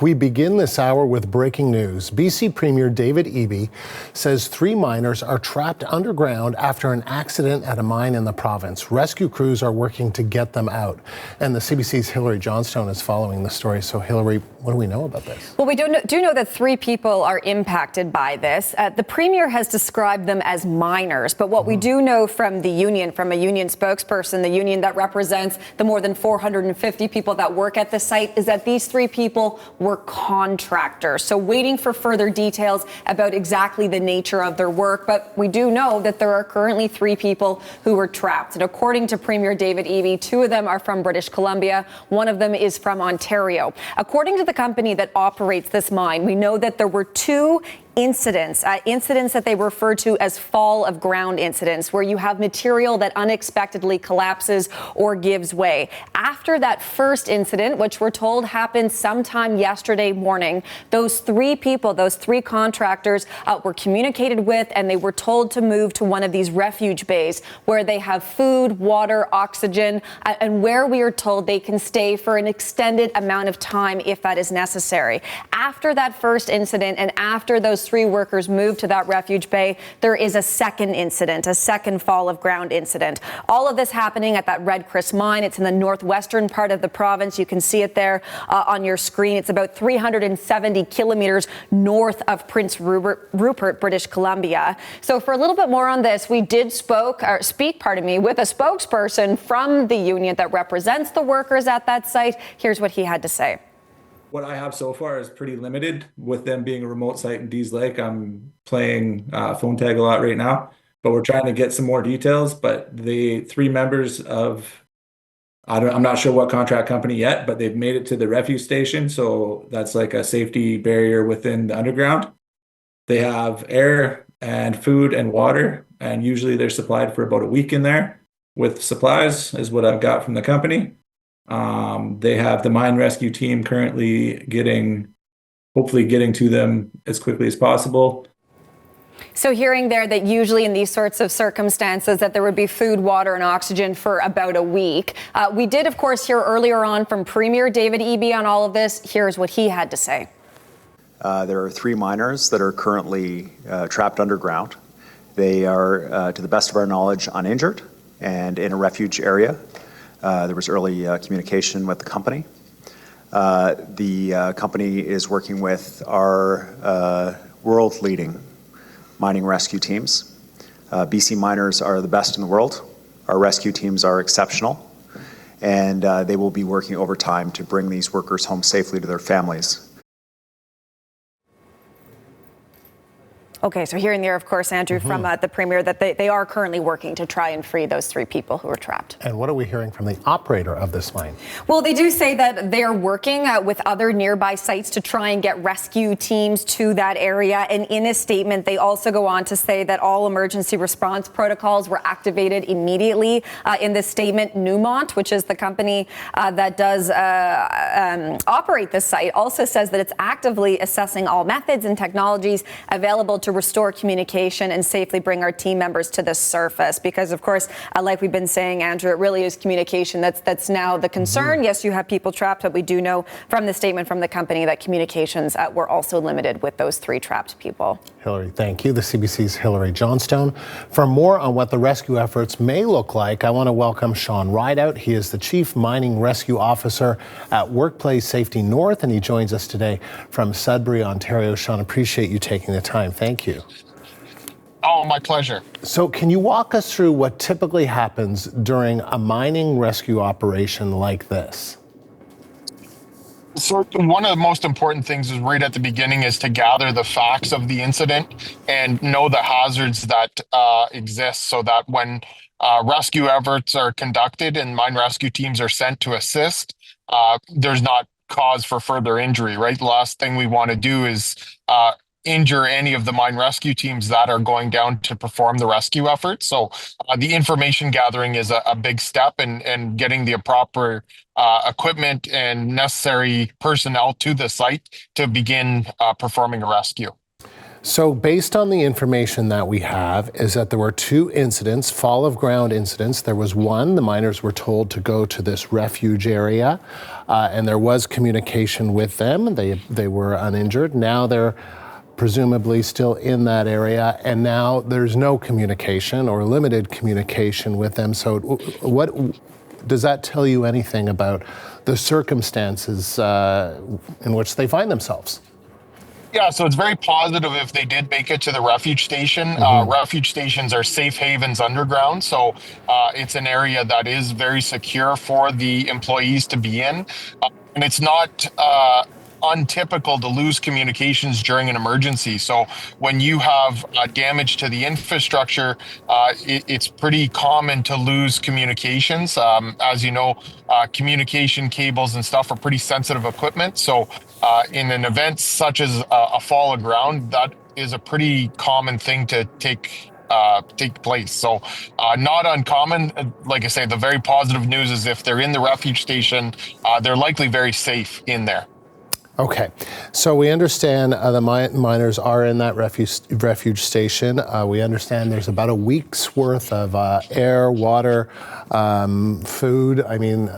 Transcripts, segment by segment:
We begin this hour with breaking news. BC Premier David Eby says 3 miners are trapped underground after an accident at a mine in the province. Rescue crews are working to get them out. And the CBC's Hilary Johnstone is following the story. So, Hilary, what do we know about this? Well, we do know that 3 people are impacted by this. The Premier has described them as miners. But what we do know from the union, from a union spokesperson, the union that represents the more than 450 people that work at the site, is that these 3 people were contractors. So waiting for further details about exactly the nature of their work. But we do know that there are currently 3 people who were trapped. And according to Premier David Eby, 2 of them are from British Columbia. 1 of them is from Ontario. According to the company that operates this mine, we know that there were 2 incidents that they refer to as fall of ground incidents, where you have material that unexpectedly collapses or gives way. After that first incident, which we're told happened sometime yesterday morning, those 3 people, those 3 contractors were communicated with, and they were told to move to one of these refuge bays where they have food, water, oxygen, and where we are told they can stay for an extended amount of time if that is necessary. After that first incident and after those 3 workers moved to that refuge bay, there is a second incident, a second fall of ground incident. All of this happening at that Red Chris mine. It's in the northwestern part of the province. You can see it there on your screen. It's about 370 kilometres north of Prince Rupert, British Columbia. So for a little bit more on this, we did speak with a spokesperson from the union that represents the workers at that site. Here's what he had to say. What I have so far is pretty limited, with them being a remote site in Dease Lake. I'm playing phone tag a lot right now, but we're trying to get some more details. But the 3 members of, I'm not sure what contract company yet, but they've made it to the refuge station. So that's like a safety barrier within the underground. They have air and food and water, and usually they're supplied for about a week in there with supplies, is what I've got from the company. They have the mine rescue team currently hopefully getting to them as quickly as possible. So hearing there that usually in these sorts of circumstances that there would be food, water and oxygen for about a week. We did, of course, hear earlier on from Premier David Eby on all of this. Here's what he had to say. There are 3 miners that are currently trapped underground. They are, to the best of our knowledge, uninjured and in a refuge area. There was early communication with the company. The company is working with our world-leading mining rescue teams. BC miners are the best in the world. Our rescue teams are exceptional, and they will be working overtime to bring these workers home safely to their families. Okay, so hearing there, of course, Andrew, from the Premier, that they are currently working to try and free those 3 people who are trapped. And what are we hearing from the operator of this mine? Well, they do say that they're working with other nearby sites to try and get rescue teams to that area. And in a statement, they also go on to say that all emergency response protocols were activated immediately. In this statement, Newmont, which is the company that does operate this site, also says that it's actively assessing all methods and technologies available to restore communication and safely bring our team members to the surface. Because, of course, like we've been saying, Andrew, it really is communication that's now the concern. Yes, you have people trapped, but we do know from the statement from the company that communications were also limited with those 3 trapped people. Hilary, thank you. The CBC's Hilary Johnstone. For more on what the rescue efforts may look like, I want to welcome Shawn Rideout. He is the Chief Mining Rescue Officer at Workplace Safety North, and he joins us today from Sudbury, Ontario. Shawn, appreciate you taking the time. Thank you. Oh, my pleasure. So can you walk us through what typically happens during a mining rescue operation like this? So one of the most important things is right at the beginning is to gather the facts of the incident and know the hazards that exist, so that when rescue efforts are conducted and mine rescue teams are sent to assist, there's not cause for further injury, right? The last thing we want to do is injure any of the mine rescue teams that are going down to perform the rescue effort. So the information gathering is a big step, and getting the proper equipment and necessary personnel to the site to begin performing a rescue. So based on the information that we have is that there were 2 incidents, fall of ground incidents. There was one, the miners were told to go to this refuge area, and there was communication with them. They were uninjured. Now they're presumably still in that area, and now there's no communication or limited communication with them. So what does that tell you anything about the circumstances in which they find themselves? Yeah, so it's very positive if they did make it to the refuge station. Refuge stations are safe havens underground, so it's an area that is very secure for the employees to be in. And it's not untypical to lose communications during an emergency. So when you have damage to the infrastructure, it's pretty common to lose communications. As you know, communication cables and stuff are pretty sensitive equipment. So in an event such as a fall of ground, that is a pretty common thing to take place. So not uncommon. Like I say, the very positive news is if they're in the refuge station, they're likely very safe in there. Okay, so we understand the miners are in that refuge station. We understand there's about a week's worth of air, water, food. I mean,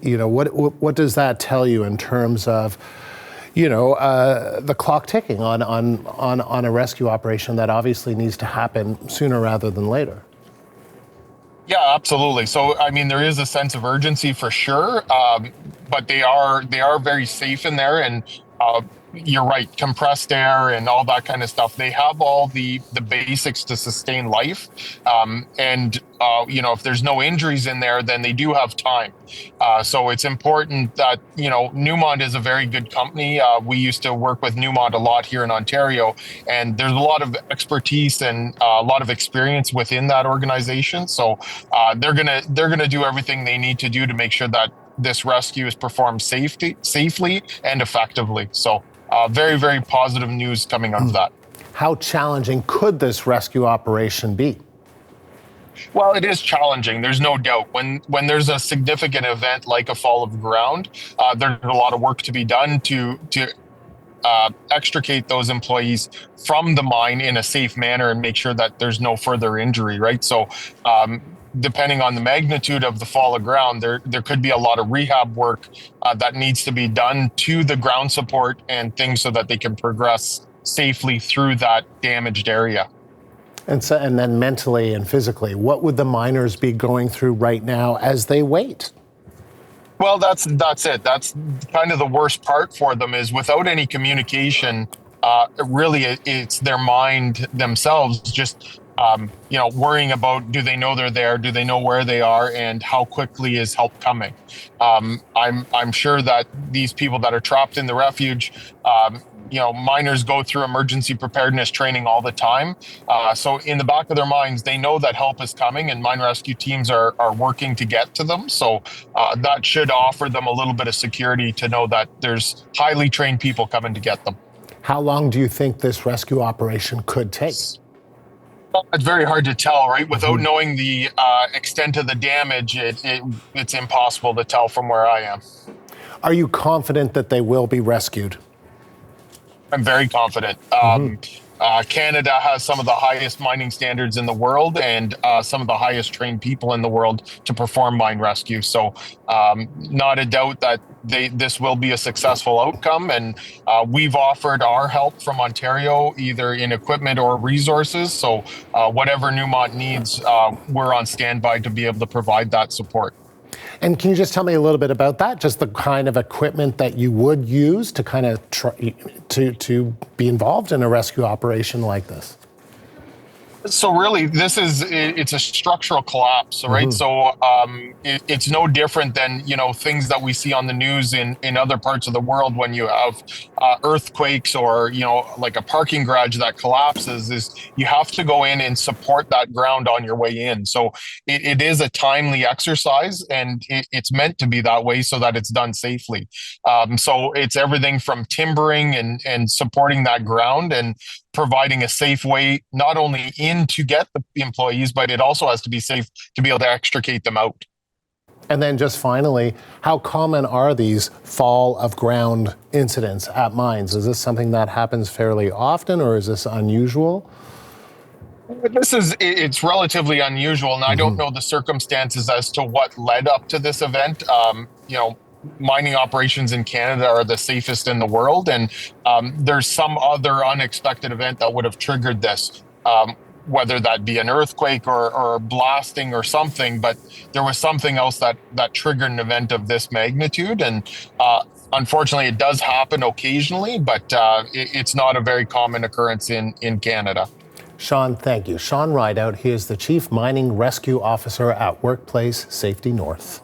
what does that tell you in terms of, the clock ticking on a rescue operation that obviously needs to happen sooner rather than later? Yeah, absolutely. So, I mean, there is a sense of urgency for sure, but they are very safe in there, and you're right, compressed air and all that kind of stuff. They have all the basics to sustain life, and if there's no injuries in there, then they do have time. So it's important that Newmont is a very good company. We used to work with Newmont a lot here in Ontario, and there's a lot of expertise and a lot of experience within that organization. So they're gonna do everything they need to do to make sure that this rescue is performed safely and effectively. So very, very positive news coming out of that. How challenging could this rescue operation be? Well, it is challenging. There's no doubt. When there's a significant event like a fall of ground, there's a lot of work to be done to extricate those employees from the mine in a safe manner and make sure that there's no further injury, right? So depending on the magnitude of the fall of ground, there could be a lot of rehab work that needs to be done to the ground support and things so that they can progress safely through that damaged area. And then mentally and physically, what would the miners be going through right now as they wait? Well, that's it. That's kind of the worst part for them, is without any communication, really it's their mind themselves just worrying about, do they know they're there? Do they know where they are? And how quickly is help coming? I'm sure that these people that are trapped in the refuge, miners go through emergency preparedness training all the time. So in the back of their minds, they know that help is coming and mine rescue teams are working to get to them. So that should offer them a little bit of security to know that there's highly trained people coming to get them. How long do you think this rescue operation could take? It's very hard to tell, right? Without knowing the extent of the damage, it's impossible to tell from where I am. Are you confident that they will be rescued? I'm very confident. Canada has some of the highest mining standards in the world and some of the highest trained people in the world to perform mine rescue. So not a doubt that this will be a successful outcome. And we've offered our help from Ontario, either in equipment or resources. So whatever Newmont needs, we're on standby to be able to provide that support. And can you just tell me a little bit about that? Just the kind of equipment that you would use to kind of to be involved in a rescue operation like this? So really, it's a structural collapse, right? So it's no different than, things that we see on the news in other parts of the world when you have earthquakes or, like a parking garage that collapses. Is you have to go in and support that ground on your way in. So it is a timely exercise, and it's meant to be that way so that it's done safely. So it's everything from timbering and supporting that ground and providing a safe way, not only in to get the employees, but it also has to be safe to be able to extricate them out. And then just finally, how common are these fall of ground incidents at mines? Is this something that happens fairly often, or is this unusual? It's relatively unusual, and I don't know the circumstances as to what led up to this event. Mining operations in Canada are the safest in the world, and there's some other unexpected event that would have triggered this, whether that be an earthquake or blasting or something, but there was something else that triggered an event of this magnitude. And unfortunately, it does happen occasionally, but it's not a very common occurrence in Canada. Shawn, thank you. Shawn Rideout, he is the Chief Mining Rescue Officer at Workplace Safety North.